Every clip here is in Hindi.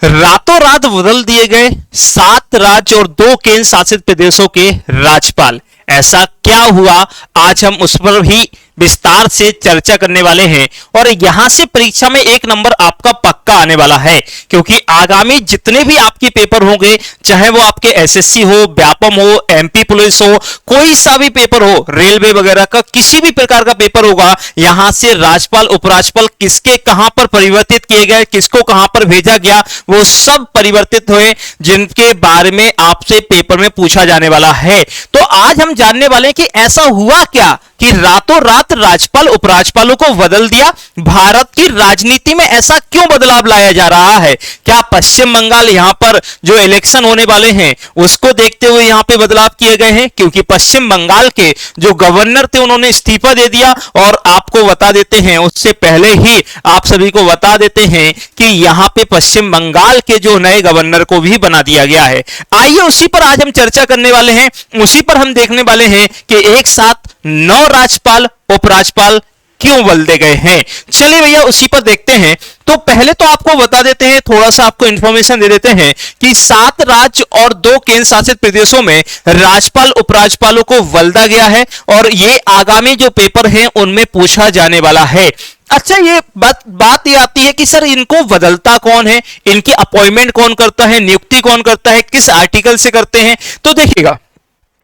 रातों रात बदल दिए गए 7 राज्य और 2 केंद्र शासित प्रदेशों के राज्यपाल। ऐसा क्या हुआ, आज हम उस पर भी विस्तार से चर्चा करने वाले हैं। और यहां से परीक्षा में 1 नंबर आपका पक्का आने वाला है, क्योंकि आगामी जितने भी आपके पेपर होंगे, चाहे वो आपके एसएससी हो, व्यापम हो, एमपी पुलिस हो, कोई सा भी पेपर हो, रेलवे वगैरह का किसी भी प्रकार का पेपर होगा, यहां से राज्यपाल उपराज्यपाल किसके कहां पर परिवर्तित किए गए, किसको कहां पर भेजा गया, वो सब परिवर्तित हुए, जिनके बारे में आपसे पेपर में पूछा जाने वाला है। तो आज हम जानने वाले हैं कि ऐसा हुआ क्या कि रातों रात राज्यपाल उपराज्यपालों को बदल दिया। भारत की राजनीति में ऐसा क्यों बदलाव लाया जा रहा है? क्या पश्चिम बंगाल यहां पर जो इलेक्शन होने वाले हैं उसको देखते हुए यहां पे बदलाव किए गए हैं? क्योंकि पश्चिम बंगाल के जो गवर्नर थे उन्होंने इस्तीफा दे दिया। और आपको बता देते हैं, उससे पहले ही आप सभी को बता देते हैं कि यहां पे पश्चिम बंगाल के जो नए गवर्नर को भी बना दिया गया है। आइए उसी पर आज हम चर्चा करने वाले हैं। उसी पर हम देखने वाले हैं कि एक साथ 9 राज्यपाल उपराज्यपाल क्यों बदले गए हैं। चलिए भैया उसी पर देखते हैं। तो पहले तो आपको बता देते हैं, थोड़ा सा आपको इंफॉर्मेशन दे देते हैं कि 7 राज्य और 2 केंद्र शासित प्रदेशों में राज्यपाल उपराज्यपालों को बदला गया है और ये आगामी जो पेपर हैं उनमें पूछा जाने वाला है। अच्छा, ये बात ये आती है कि सर इनको बदलता कौन है, इनकी अपॉइंटमेंट कौन करता है, नियुक्ति कौन करता है, किस आर्टिकल से करते हैं? तो देखिएगा,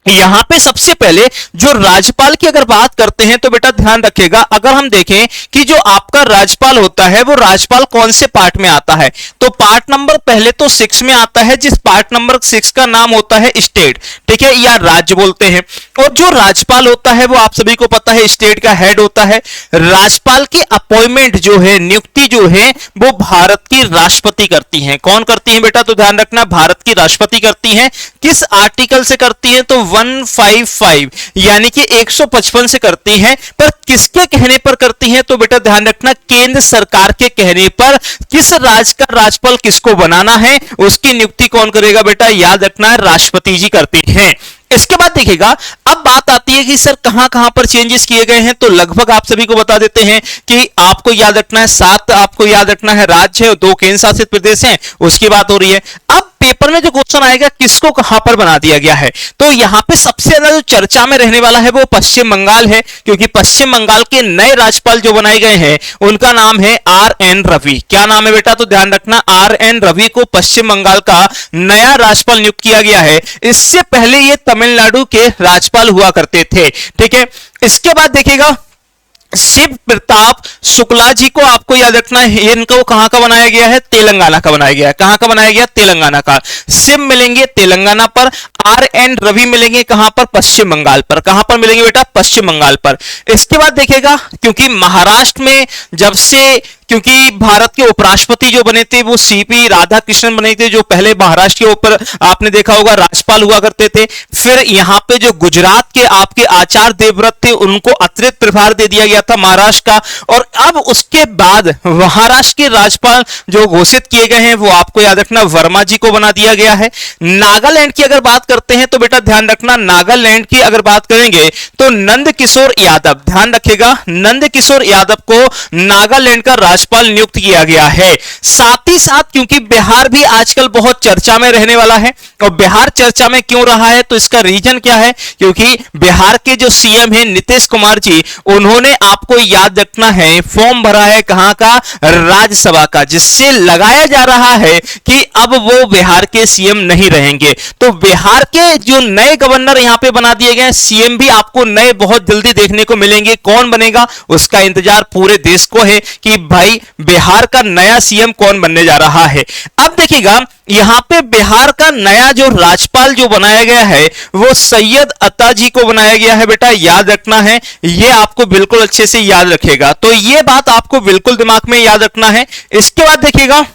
यहां पे सबसे पहले जो राज्यपाल की अगर बात करते हैं तो बेटा ध्यान रखिएगा, अगर हम देखें कि जो आपका राज्यपाल होता है वो राज्यपाल कौन से पार्ट में आता है, तो पार्ट नंबर पहले तो 6 में आता है, जिस पार्ट नंबर 6 का नाम होता है स्टेट, ठीक है, या राज्य बोलते हैं। और जो राज्यपाल होता है वो आप सभी को पता है स्टेट का हेड होता है। राज्यपाल की अपॉइंटमेंट जो है, नियुक्ति जो है, वो भारत की राष्ट्रपति करती है। कौन करती है बेटा? तो ध्यान रखना, भारत की राष्ट्रपति करती है। किस आर्टिकल से करती है? तो 155 यानी कि 155 से करती है। पर किसके कहने पर करती है? तो बेटा ध्यान रखना, केंद्र सरकार के कहने पर। किस राज्य का राज्यपाल किसको बनाना है उसकी नियुक्ति कौन करेगा बेटा? याद रखना है, राष्ट्रपति जी करती हैं। इसके बाद देखिएगा, अब बात आती है कि सर कहां कहां पर चेंजेस किए गए हैं। तो लगभग आप सभी को बता देते हैं कि आपको याद रखना है 7 आपको याद रखना है राज्य है और 2 केंद्र शासित प्रदेश हैं, उसकी बात हो रही है। अब पेपर में जो क्वेश्चन आएगा किसको कहां पर बना दिया गया है, तो यहां पे सबसे ज्यादा जो चर्चा में रहने वाला है वो पश्चिम बंगाल है, क्योंकि पश्चिम बंगाल के नए राज्यपाल जो बनाए गए हैं उनका नाम है RN रवि। क्या नाम है बेटा? तो ध्यान रखना, RN रवि को पश्चिम बंगाल का नया राज्यपाल नियुक्त किया गया है। इससे पहले ये तमिलनाडु के राज्यपाल हुआ करते थे, ठीक है। इसके बाद देखिएगा, शिव प्रताप शुक्ला जी को आपको याद रखना है, इनको कहां का बनाया गया है? तेलंगाना का बनाया गया है। कहां का बनाया गया? तेलंगाना का। शिव मिलेंगे तेलंगाना पर, RN रवि मिलेंगे कहां पर? पश्चिम बंगाल पर। कहां पर मिलेंगे बेटा? पश्चिम बंगाल पर। इसके बाद देखिएगा, क्योंकि महाराष्ट्र में जब से, क्योंकि भारत के उपराष्ट्रपति जो बने थे वो CP राधाकृष्णन बने थे, जो पहले महाराष्ट्र के ऊपर आपने देखा होगा राज्यपाल हुआ करते थे। फिर यहां पे जो गुजरात के आपके आचार्य देवव्रत थे उनको अतिरिक्त प्रभार दे दिया गया था महाराष्ट्र का। और अब उसके बाद महाराष्ट्र के राज्यपाल जो घोषित किए गए हैं वो आपको याद रखना वर्मा जी को बना दिया गया है। नागालैंड की अगर बात करते हैं तो बेटा ध्यान रखना, नागालैंड की अगर बात करेंगे तो नंद किशोर यादव, ध्यान रखिएगा, नंद किशोर यादव को नागालैंड का राज्यपाल नियुक्त किया गया है। साथ ही साथ क्योंकि बिहार भी आजकल बहुत चर्चा में रहने वाला है, और बिहार चर्चा में क्यों रहा है तो इसका रीजन क्या है? क्योंकि बिहार के जो CM हैं नीतीश कुमार जी, उन्होंने आपको याद रखना है फॉर्म भरा है कहां का? राज्यसभा का, जिससे लगाया जा रहा है कि अब वो बिहार के CM नहीं रहेंगे। तो बिहार के जो नए गवर्नर यहां पे बना दिए गए, CM भी आपको नए बहुत जल्दी देखने को मिलेंगे। कौन बनेगा उसका इंतजार पूरे देश को है कि भाई बिहार का नया CM कौन बनने जा रहा है। अब देखिएगा, यहां पे बिहार का नया जो राज्यपाल जो बनाया गया है वो सैयद अता जी को बनाया गया है बेटा, याद रखना है, ये आपको बिल्कुल अच्छे से याद रखेगा। तो ये बात आपको बिल्कुल दिमाग में याद रखना है। इसके बाद देखिएगा,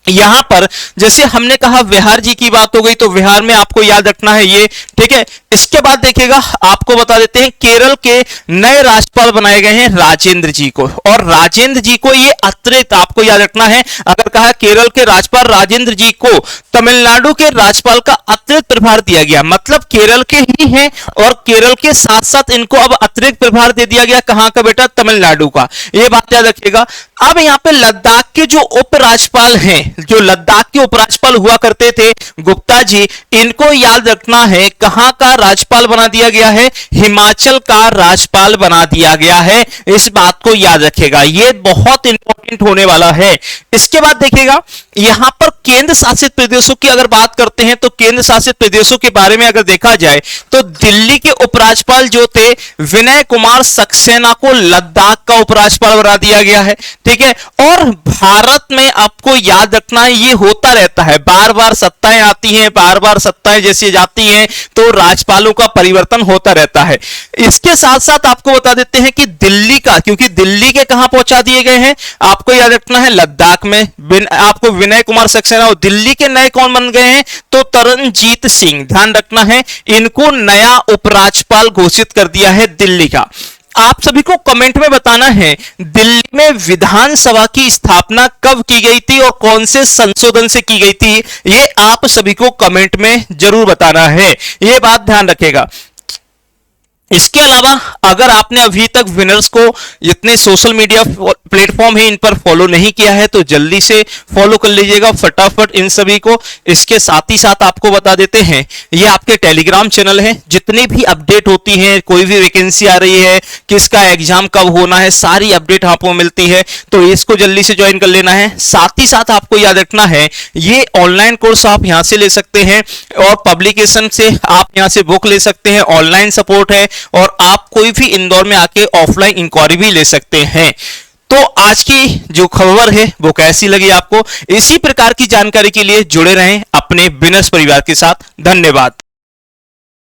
यहां पर जैसे हमने कहा बिहार जी की बात हो गई तो बिहार में आपको याद रखना है ये, ठीक है। इसके बाद देखिएगा, आपको बता देते हैं केरल के नए राज्यपाल बनाए गए हैं राजेंद्र जी को, और राजेंद्र जी को ये अतिरिक्त आपको याद रखना है, अगर कहा केरल के राज्यपाल राजेंद्र जी को तमिलनाडु के राज्यपाल का अतिरिक्त प्रभार दिया गया, मतलब केरल के ही हैं और केरल के साथ साथ इनको अब अतिरिक्त प्रभार दे दिया गया। कहां का बेटा? तमिलनाडु का। ये बात याद रखिएगा। अब यहां पे लद्दाख के जो उपराज्यपाल हैं जो लद्दाख के उपराज्यपाल हुआ करते थे गुप्ता जी, इनको याद रखना है कहां का राज्यपाल बना दिया गया है, हिमाचल का राज्यपाल बना दिया गया है। इस बात को याद रखेगा, ये बहुत इंपॉर्टेंट होने वाला है। इसके बाद देखिएगा यहां पर केंद्र शासित प्रदेशों की अगर बात करते हैं तो केंद्र शासित प्रदेशों के बारे में अगर देखा जाए तो दिल्ली के उपराज्यपाल जो थे विनय कुमार सक्सेना को लद्दाख का उपराज्यपाल बना दिया गया है, ठीक है। और भारत में आपको याद रखना है ये होता रहता है, बार बार सत्ताएं आती हैं, बार बार सत्ताएं जैसी जाती हैं तो राज्यपालों का परिवर्तन होता रहता है। इसके साथ साथ आपको बता देते हैं कि दिल्ली का, क्योंकि दिल्ली के कहां पहुंचा दिए गए हैं, आपको याद रखना है लद्दाख में आपको विनय कुमार सक्सेना, और दिल्ली के नए कौन बन गए हैं तो तरनजीत सिंह, ध्यान रखना है इनको नया उपराज्यपाल घोषित कर दिया है दिल्ली का। आप सभी को कमेंट में बताना है दिल्ली में विधानसभा की स्थापना कब की गई थी और कौन से संशोधन से की गई थी, ये आप सभी को कमेंट में जरूर बताना है, ये बात ध्यान रखेगा। इसके अलावा अगर आपने अभी तक विनर्स को जितने सोशल मीडिया प्लेटफॉर्म है इन पर फॉलो नहीं किया है तो जल्दी से फॉलो कर लीजिएगा फटाफट इन सभी को। इसके साथ ही साथ आपको बता देते हैं ये आपके टेलीग्राम चैनल है, जितनी भी अपडेट होती है, कोई भी वैकेंसी आ रही है, किसका एग्जाम कब होना है, सारी अपडेट आपको मिलती है, तो इसको जल्दी से ज्वाइन कर लेना है। साथ ही साथ आपको याद रखना है ये ऑनलाइन कोर्स आप यहां से ले सकते हैं और पब्लिकेशन से आप यहां से बुक ले सकते हैं, ऑनलाइन सपोर्ट है और आप कोई भी इंदौर में आके ऑफलाइन इंक्वायरी भी ले सकते हैं। तो आज की जो खबर है वो कैसी लगी आपको, इसी प्रकार की जानकारी के लिए जुड़े रहें अपने बिजनेस परिवार के साथ। धन्यवाद।